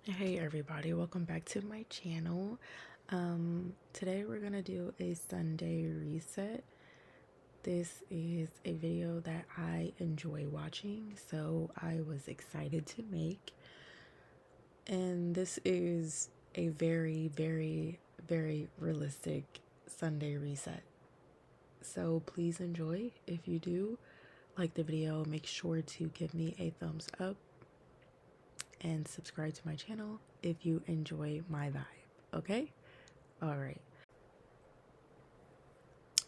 Hey everybody, welcome back to my channel. Today we're gonna do a Sunday reset. This is a video that I enjoy watching, so I was excited to make. And this is a very realistic Sunday reset. So please enjoy. If you do like the video, make sure to give me a thumbs up and subscribe to my channel if you enjoy my vibe, okay? All right.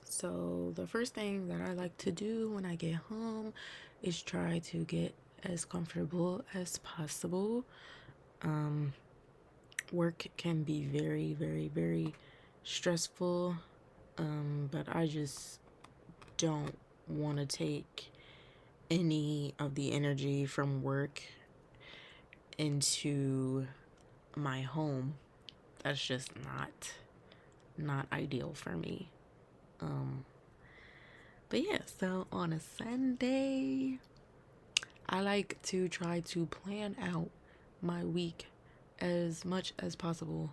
So the first thing that I like to do when I get home is try to get as comfortable as possible. Work can be very stressful, but I just don't want to take any of the energy from work into my home. That's just not ideal for me. But yeah, so on a Sunday, I like to try to plan out my week as much as possible.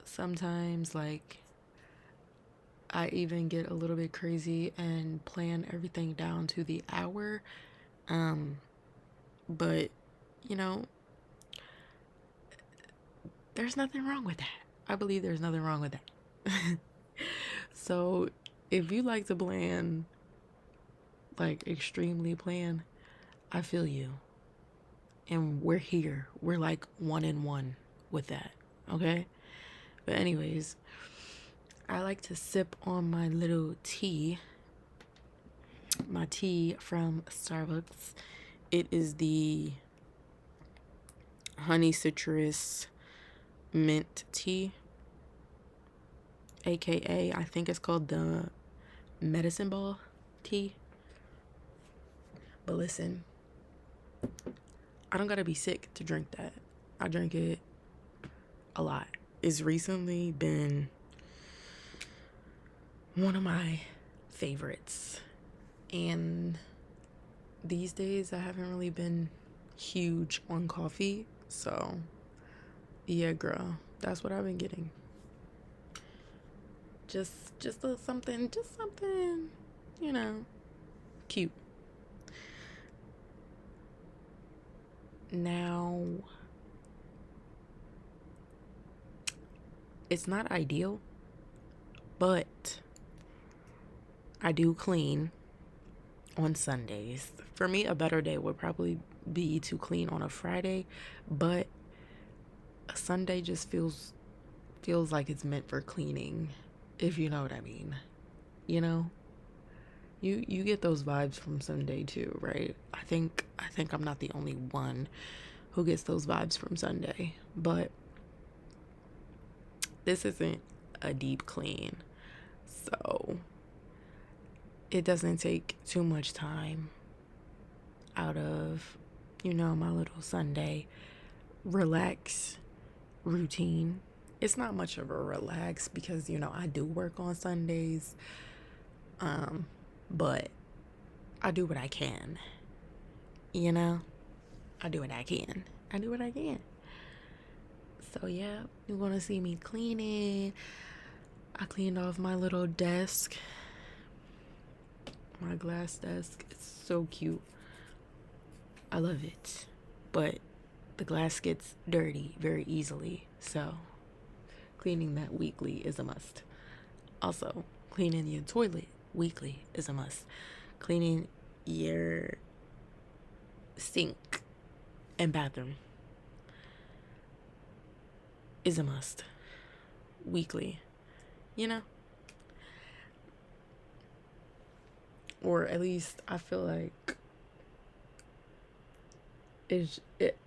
Sometimes, like, I even get a little bit crazy and plan everything down to the hour. But, you know, there's nothing wrong with that. I believe there's nothing wrong with that. So, if you like to plan, like extremely plan, I feel you. And we're here. We're like one in one with that. Okay? But anyways, I like to sip on my little tea. My tea from Starbucks. It is the honey citrus mint tea. AKA, I think it's called the medicine ball tea. But listen, I don't gotta be sick to drink that. I drink it a lot. It's recently been one of my favorites. And these days I haven't really been huge on coffee. So yeah, girl, that's what I've been getting. Just something, you know, cute. Now, it's not ideal, but I do clean on Sundays. For me, a better day would probably be to clean on a Friday, but a Sunday just feels like it's meant for cleaning, if you know what I mean. You know? You get those vibes from Sunday too, right? I think I'm not the only one who gets those vibes from Sunday, but this isn't a deep clean. So, it doesn't take too much time out of, my little Sunday relax routine. It's not much of a relax because, I do work on Sundays. But I do what I can. I do what I can. So yeah, you're gonna see me cleaning. I cleaned off my little desk. My glass desk. It's so cute. I love it. But the glass gets dirty very easily. So cleaning that weekly is a must. Also, cleaning your toilet weekly is a must. Cleaning your sink and bathroom is a must weekly, or at least I feel like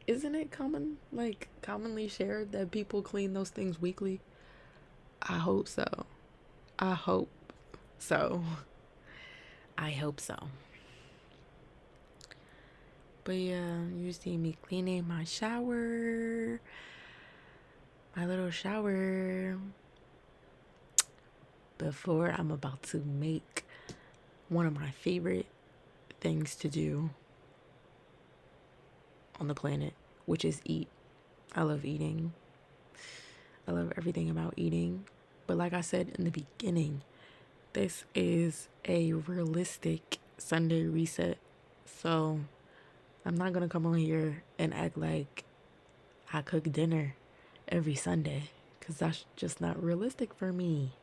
isn't it commonly shared that people clean those things weekly? I hope so. I hope so. I hope so. But yeah, you see me cleaning my shower. My little shower. Before I'm about to make one of my favorite things to do on the planet. which is eat. I love eating. I love everything about eating. But like I said in the beginning, this is a realistic Sunday reset. So I'm not going to come on here and act like I cook dinner every Sunday, because that's just not realistic for me.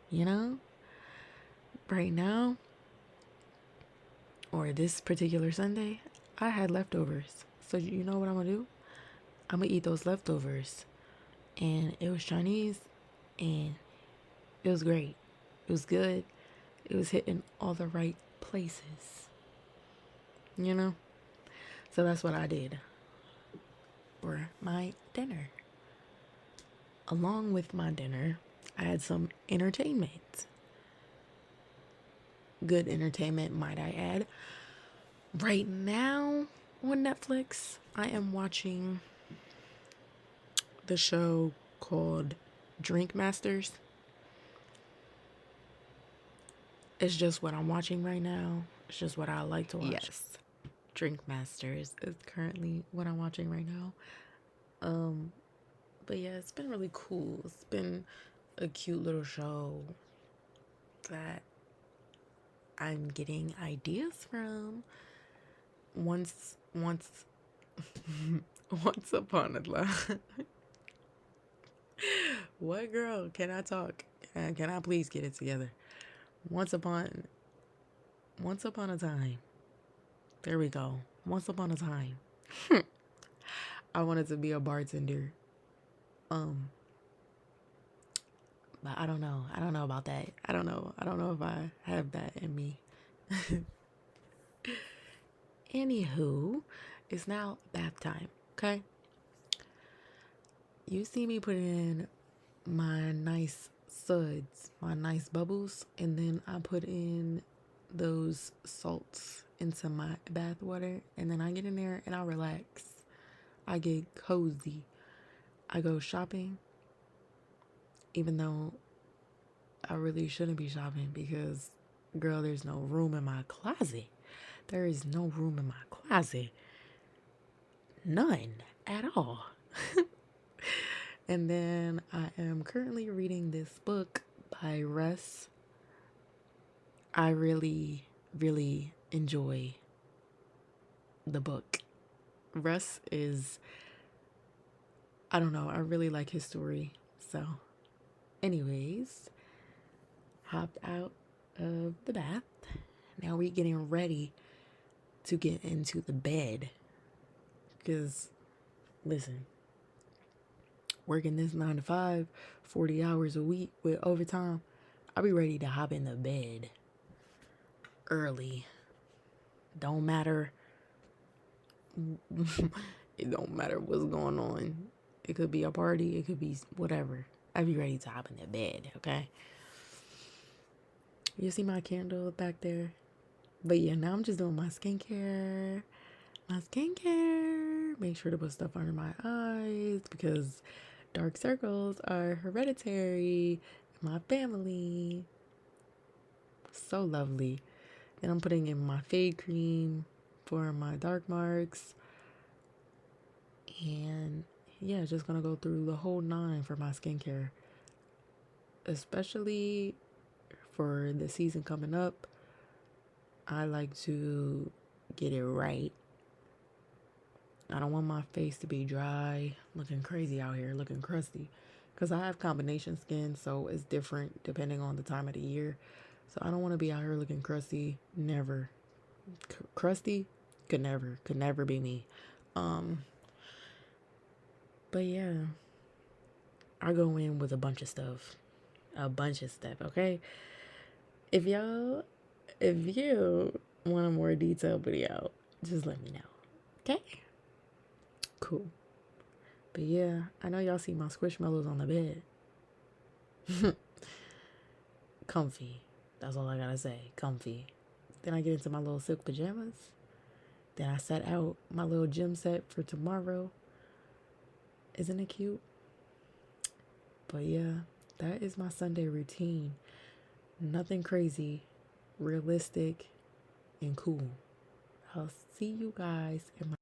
You know? Right now, or this particular Sunday, I had leftovers. So you know what I'm going to do? I'm going to eat those leftovers. And it was Chinese, and it was great. It was good. It was hitting all the right places. You know? So that's what I did for my dinner. Along with my dinner, I had some entertainment. Good entertainment, might I add. Right now on Netflix, I am watching the show called Drink Masters. It's just what I'm watching right now. It's just what I like to watch. Yes, Drink Masters is currently what I'm watching right now. But yeah, it's been really cool. It's been a cute little show that I'm getting ideas from. Once once upon a time. What girl? Can I talk? Can I please get it together? Once upon a time. There we go. Once upon a time. I wanted to be a bartender. But I don't know. I don't know about that. I don't know. I don't know if I have that in me. Anywho, it's now bath time, okay? You see me put in my nice suds, my nice bubbles, and then I put in those salts into my bath water, and then I get in there and I relax. I get cozy. I go shopping, even though I really shouldn't be shopping because, girl, there's no room in my closet. There is no room in my closet. None at all. And then I am currently reading this book by Russ. I really, really enjoy the book. Russ is, I don't know, I really like his story. So, anyways, hopped out of the bath. Now we're getting ready to get into the bed. Because, listen, working this 9 to 5, 40 hours a week with overtime, I'll be ready to hop in the bed early. Don't matter. It don't matter what's going on. It could be a party. It could be whatever. I'll be ready to hop in the bed, okay? You see my candle back there? But yeah, now I'm just doing my skincare. Make sure to put stuff under my eyes because dark circles are hereditary in my family. So lovely. Then I'm putting in my fade cream for my dark marks. And yeah, just gonna go through the whole 9 for my skincare. Especially for the season coming up, I like to get it right. I don't want my face to be dry, looking crazy out here, looking crusty. Because I have combination skin, so it's different depending on the time of the year. So I don't want to be out here looking crusty. Never. Crusty? Could never be me. But yeah, I go in with a bunch of stuff, okay? If you want a more detailed video, just let me know, okay? Cool. But yeah, I know y'all see my squishmallows on the bed. Comfy. That's all I gotta say. Comfy. Then I get into my little silk pajamas. Then I set out my little gym set for tomorrow. Isn't it cute? But yeah, that is my Sunday routine. Nothing crazy, realistic, and cool. I'll see you guys in my